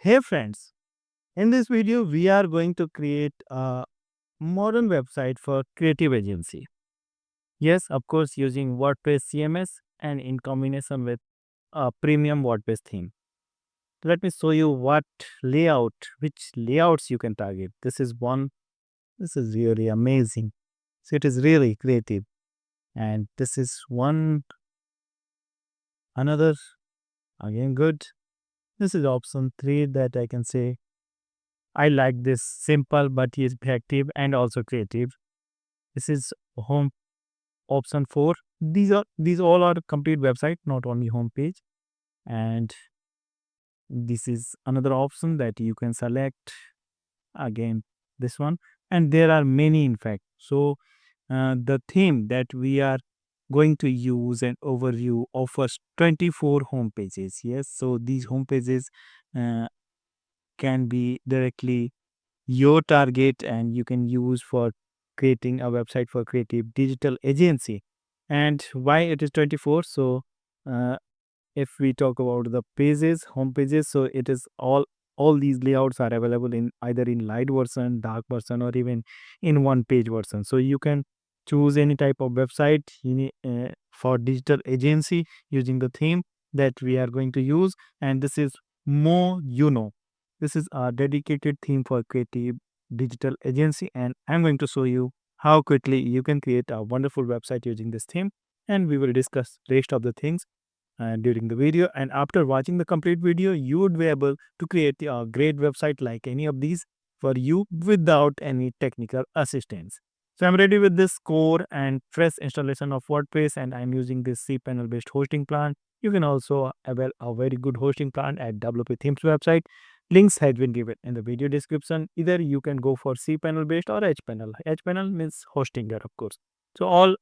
Hey friends, in this video we are going to create a modern website for creative agency. Yes, of course using WordPress CMS and in combination with a premium WordPress theme. Let me show you which layouts you can target. This is really amazing. So it is really creative. And this is another, again good. This is option 3 that I can say I like this simple but effective and also creative. This is home option 4. These all are complete website, not only homepage. And this is another option that you can select, again this one, and there are many in fact. So the theme that we are going to use and overview offers 24 home pages. Yes, so these home pages uh, can be directly your target and you can use for creating a website for creative digital agency. And why it is 24? So uh, if we talk about the pages, home pages, so it is all these layouts are available in either in light version, dark version, or even in one page version. So you can choose any type of website for digital agency using the theme that we are going to use. And this is Mouno. This is a dedicated theme for creative digital agency, and I'm going to show you how quickly you can create a wonderful website using this theme. And we will discuss rest of the things during the video, and after watching the complete video you would be able to create a great website like any of these for you without any technical assistance. So I'm ready with this core and fresh installation of WordPress, and I'm using this cPanel based hosting plan. You can also avail a very good hosting plan at WP Themes website. Links has been given in the video description. Either you can go for cPanel based or hpanel. Hpanel means hostinger, of course. So all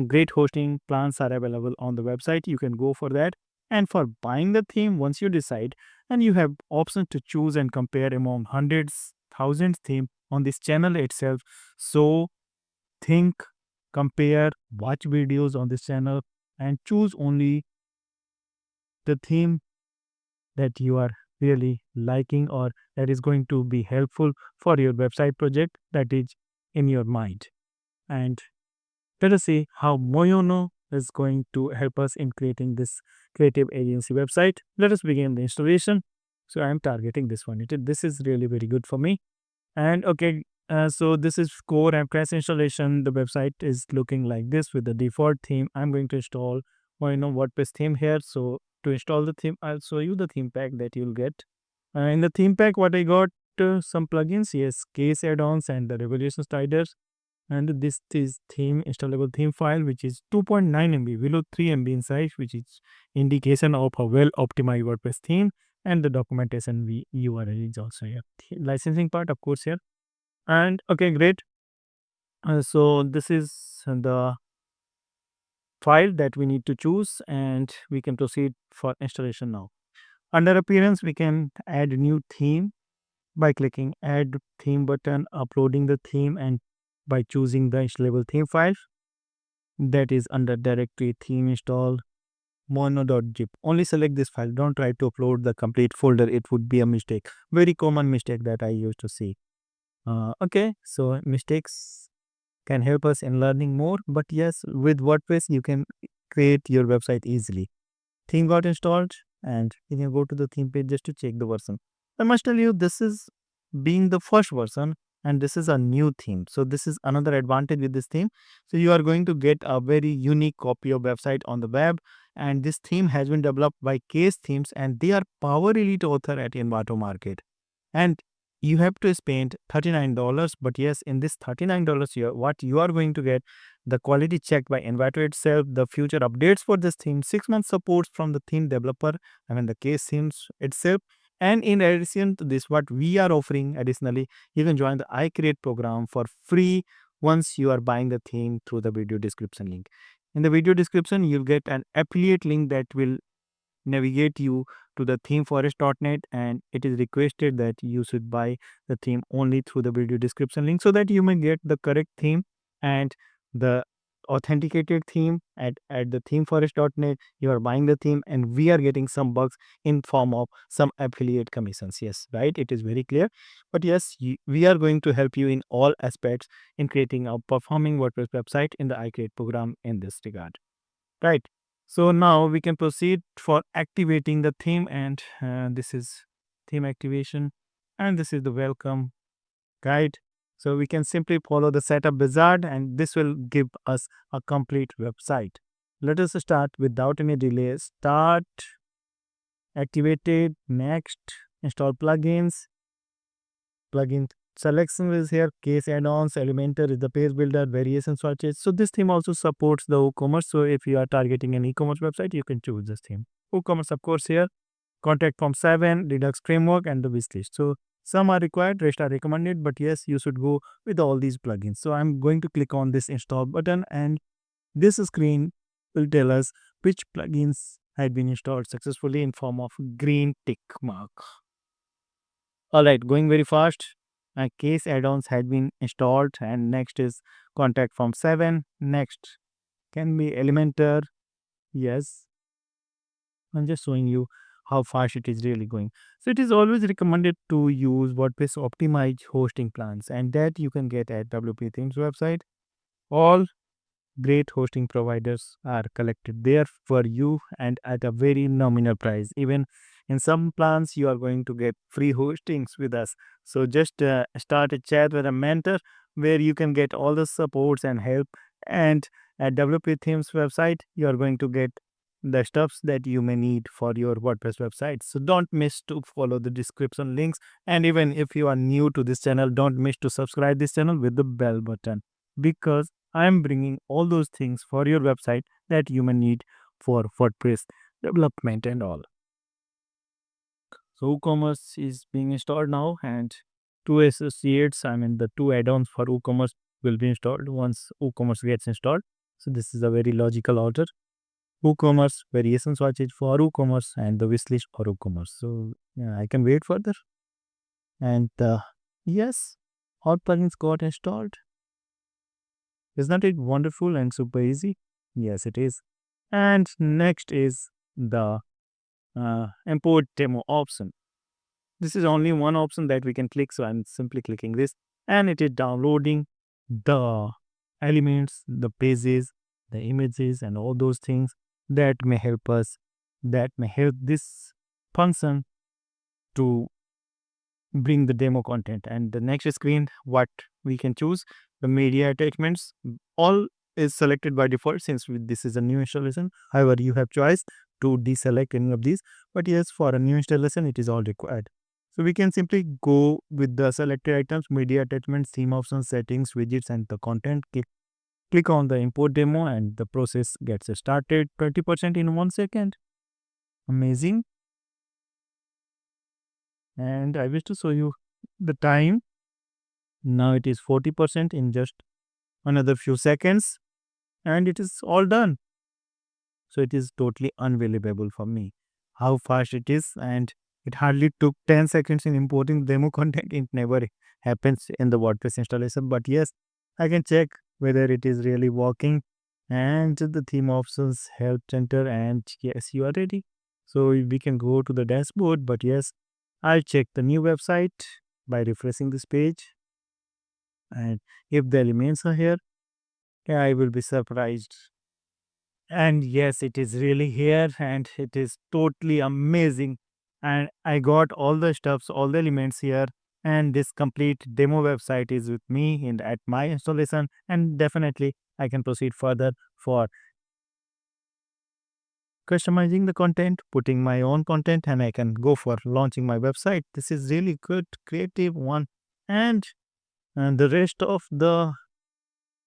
great hosting plans are available on the website. You can go for that. And for buying the theme, once you decide, and you have options to choose and compare among hundreds, thousands theme on this channel itself. So think, compare, watch videos on this channel, and choose only the theme that you are really liking or that is going to be helpful for your website project that is in your mind. And let us see how Moyono is going to help us in creating this creative agency website. Let us begin the installation. So I am targeting this one. This is really very good for me. And okay, so this is core and press installation. The website is looking like this with the default theme. I'm going to install Moyono WordPress theme here. So to install the theme, I'll show you the theme pack that you'll get. In the theme pack, what I got, some plugins, yes, case add-ons and the revolution sliders. And this is theme installable theme file which is 2.9 MB below 3 MB in size, which is indication of a well optimized WordPress theme. And the documentation URL is also here. Licensing part, of course, here. And okay, great. So this is the file that we need to choose, and we can proceed for installation now. Under appearance, we can add new theme by clicking add theme button, uploading the theme, and by choosing the installable theme file that is under directory theme install mono.zip. Only select this file. Don't try to upload the complete folder. It would be a mistake. Very common mistake that I used to see. Okay, so mistakes can help us in learning more. But yes, with WordPress, you can create your website easily. Theme got installed, and you can go to the theme page just to check the version. I must tell you, this is being the first version, and this is a new theme. So this is another advantage with this theme. So you are going to get a very unique copy of website on the web, and this theme has been developed by Case Themes, and they are Power Elite author at Envato Market. And you have to spend $39, but yes, in this $39 what you are going to get, the quality checked by Envato itself, the future updates for this theme, 6 months support from the theme developer, the Case Themes itself. And in addition to this, what we are offering additionally, you can join the iCreate program for free once you are buying the theme through the video description link. In the video description, you'll get an affiliate link that will navigate you to the themeforest.net, and it is requested that you should buy the theme only through the video description link so that you may get the correct theme and the authenticated theme at the themeforest.net. You are buying the theme and we are getting some bucks in form of some affiliate commissions. Yes, right? It is very clear. But yes, we are going to help you in all aspects in creating a performing WordPress website in the iCreate program in this regard. Right. So now we can proceed for activating the theme, and this is theme activation, and this is the welcome guide. So we can simply follow the setup wizard, and this will give us a complete website. Let us start without any delay. Start, activated, next, install plugins. Plugin selection is here. Case add-ons, Elementor is the page builder, variation searches. So this theme also supports the WooCommerce. So if you are targeting an e-commerce website, you can choose this theme. WooCommerce, of course, here. Contact Form 7, Redux framework, and the wishlist. So some are required, rest are recommended, but yes, you should go with all these plugins. So I'm going to click on this install button, and this screen will tell us which plugins had been installed successfully in form of green tick mark. All right, going very fast. My case add-ons had been installed, and next is Contact Form 7. Next can be Elementor. Yes, I'm just showing you how fast it is really going. So it is always recommended to use WordPress optimized hosting plans, and that you can get at WP Themes website. All great hosting providers are collected there for you and at a very nominal price. Even in some plans, you are going to get free hostings with us. So just start a chat with a mentor where you can get all the supports and help. And at WP Themes website, you are going to get the stuffs that you may need for your WordPress website. So don't miss to follow the description links. And even if you are new to this channel, don't miss to subscribe this channel with the bell button, because I am bringing all those things for your website that you may need for WordPress development and all. So WooCommerce is being installed now, and two associates, the two add-ons for WooCommerce will be installed once WooCommerce gets installed. So this is a very logical order. WooCommerce, variation swatches for WooCommerce, and the wishlist for WooCommerce. So yeah, I can wait further. And yes, all plugins got installed. Isn't it wonderful and super easy? Yes, it is. And next is the import demo option. This is only one option that we can click. So I'm simply clicking this, and it is downloading the elements, the pages, the images, and all those things that may help us, that may help this function to bring the demo content. And the next screen, what we can choose, the media attachments, all is selected by default since this is a new installation. However, you have choice to deselect any of these, but yes, for a new installation, it is all required. So we can simply go with the selected items, media attachments, theme options, settings, widgets, and the content. Click on the import demo, and the process gets started. 20% in 1 second. Amazing. And I wish to show you the time. Now it is 40% in just another few seconds, and it is all done. So it is totally unbelievable for me how fast it is, and it hardly took 10 seconds in importing demo content. It never happens in the WordPress installation, but yes, I can check whether it is really working, and the theme options, help center, and yes, you are ready. So we can go to the dashboard, but yes, I'll check the new website by refreshing this page, and if the elements are here, yeah, I will be surprised. And yes, it is really here, and it is totally amazing. And I got all the stuffs, all the elements here, and this complete demo website is with me in at my installation, and definitely I can proceed further for customizing the content, putting my own content, and I can go for launching my website. This is really good, creative one. And the rest of the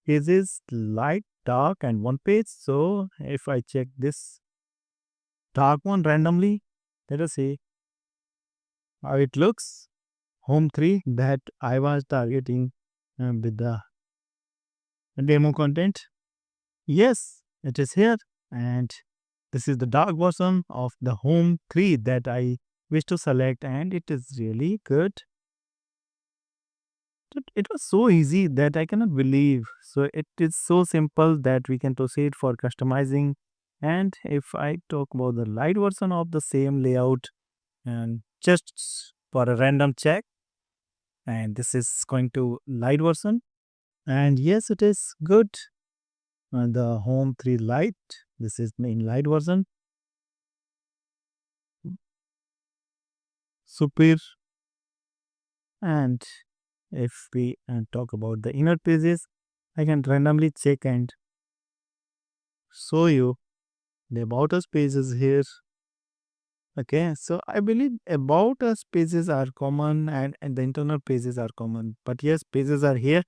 pages light, dark, and one page. So if I check this dark one randomly, let us see how it looks. Home 3 that I was targeting with the demo content. Yes, it is here, and this is the dark version of the home 3 that I wish to select, and it is really good. It was so easy that I cannot believe. So it is so simple that we can proceed for customizing. And if I talk about the light version of the same layout, and just for a random check, and this is going to light version, and yes, it is good. And the home 3 light, this is main light version, super. And if we talk about the inner pages, I can randomly check and show you the about us pages here. Okay, so I believe about us pages are common, and the internal pages are common. But yes, pages are here.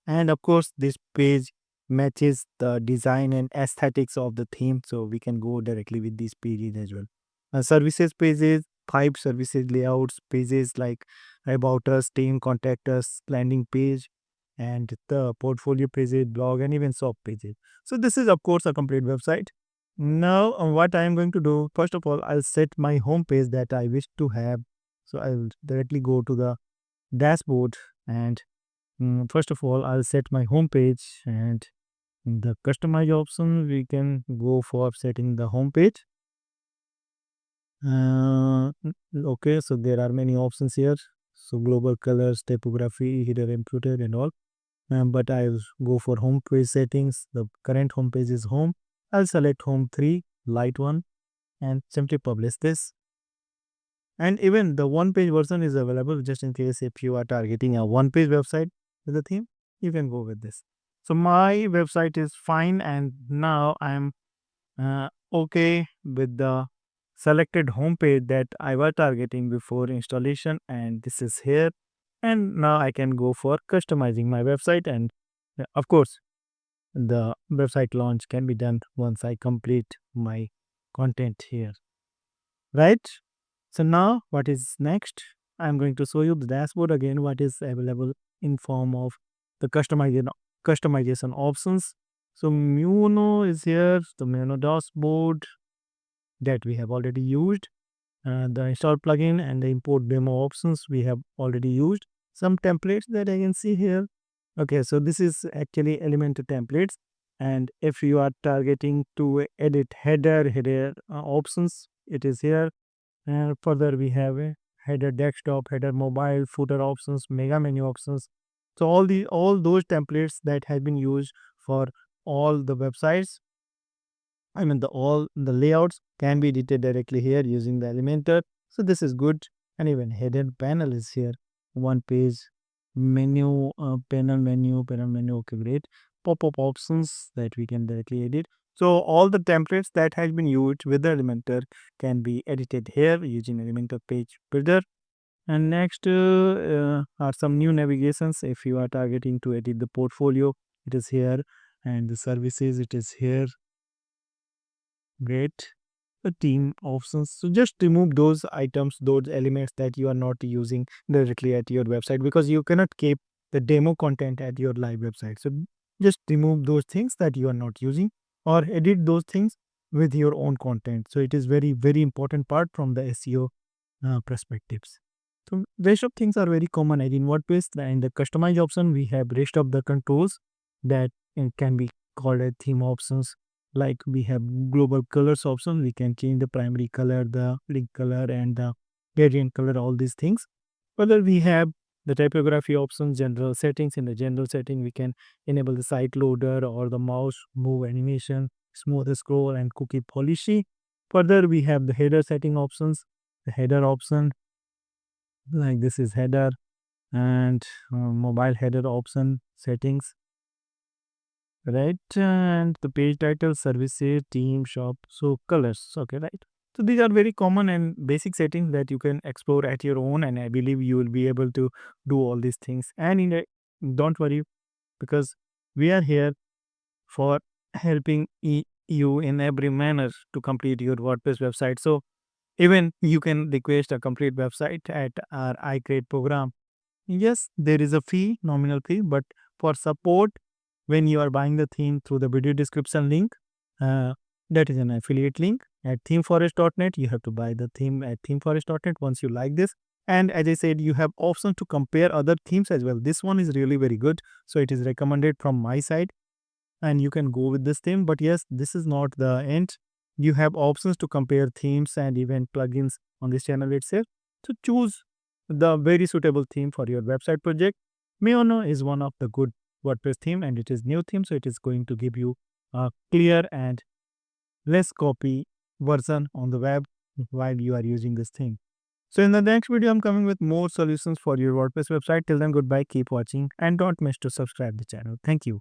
And of course, this page matches the design and aesthetics of the theme. So we can go directly with these pages as well. Services pages, 5 services layouts, pages like about us, team, contact us, landing page, and the portfolio pages, blog, and even shop pages. So this is of course a complete website. Now, what I am going to do, first of all, I'll set my home page that I wish to have. So I'll directly go to the dashboard, and first of all, I'll set my home page, and in the customize option, we can go for setting the home page. Okay, so there are many options here. So global colors, typography, header inputted and all. But I'll go for home page settings. The current home page is home. I'll select home 3, light one, and simply publish this. And even the one page version is available just in case if you are targeting a one page website with the theme, you can go with this. So my website is fine, and now I'm okay with the selected home page that I was targeting before installation, and this is here. And now I can go for customizing my website, and of course the website launch can be done once I complete my content here, right? So now what is next? I'm going to show you the dashboard again, what is available in form of the customization options. So Mouno is here, the Mouno dashboard that we have already used. The install plugin and the import demo options we have already used. Some templates that I can see here. Okay, so this is actually Elementor templates. And if you are targeting to edit header options, it is here. And further, we have a header desktop, header mobile, footer options, mega menu options. So all those templates that have been used for all the websites, I mean, the all the layouts can be edited directly here using the Elementor. So this is good. And even hidden panel is here. One page menu, panel menu. Okay, great. Pop-up options that we can directly edit. So all the templates that has been used with the Elementor can be edited here using Elementor page builder. And next are some new navigations. If you are targeting to edit the portfolio, it is here, and the services, it is here. Great. The team options. So just remove those items, those elements that you are not using directly at your website, because you cannot keep the demo content at your live website. So just remove those things that you are not using, or edit those things with your own content. So it is very, very important part from the SEO perspectives. So rest of things are very common. And in WordPress, in the customize option, we have rest of the controls that can be called as theme options. Like we have global colors option, we can change the primary color, the link color, and the gradient color, all these things. Further, we have the typography options, general settings. In the general setting, we can enable the site loader or the mouse move animation, smooth scroll, and cookie policy. Further, we have the header setting options, the header option, like this is header, and mobile header option settings, right? And the page title, services, team, shop, so colors. Okay, right? So these are very common and basic settings that you can explore at your own, and I believe you will be able to do all these things. And don't worry, because we are here for helping you in every manner to complete your WordPress website. So even you can request a complete website at our iCreate program. Yes, there is a fee, nominal fee, but for support, when you are buying the theme through the video description link, uh, that is an affiliate link at themeforest.net. You have to buy the theme at themeforest.net once you like this. And as I said, you have options to compare other themes as well. This one is really very good. So it is recommended from my side and you can go with this theme. But yes, this is not the end. You have options to compare themes and even plugins on this channel itself. So choose the very suitable theme for your website project. Mouno is one of the good WordPress theme and it is new theme. So it is going to give you a clear and less copy version on the web while you are using this theme. So in the next video, I'm coming with more solutions for your WordPress website. Till then, goodbye, keep watching and don't miss to subscribe the channel. Thank you.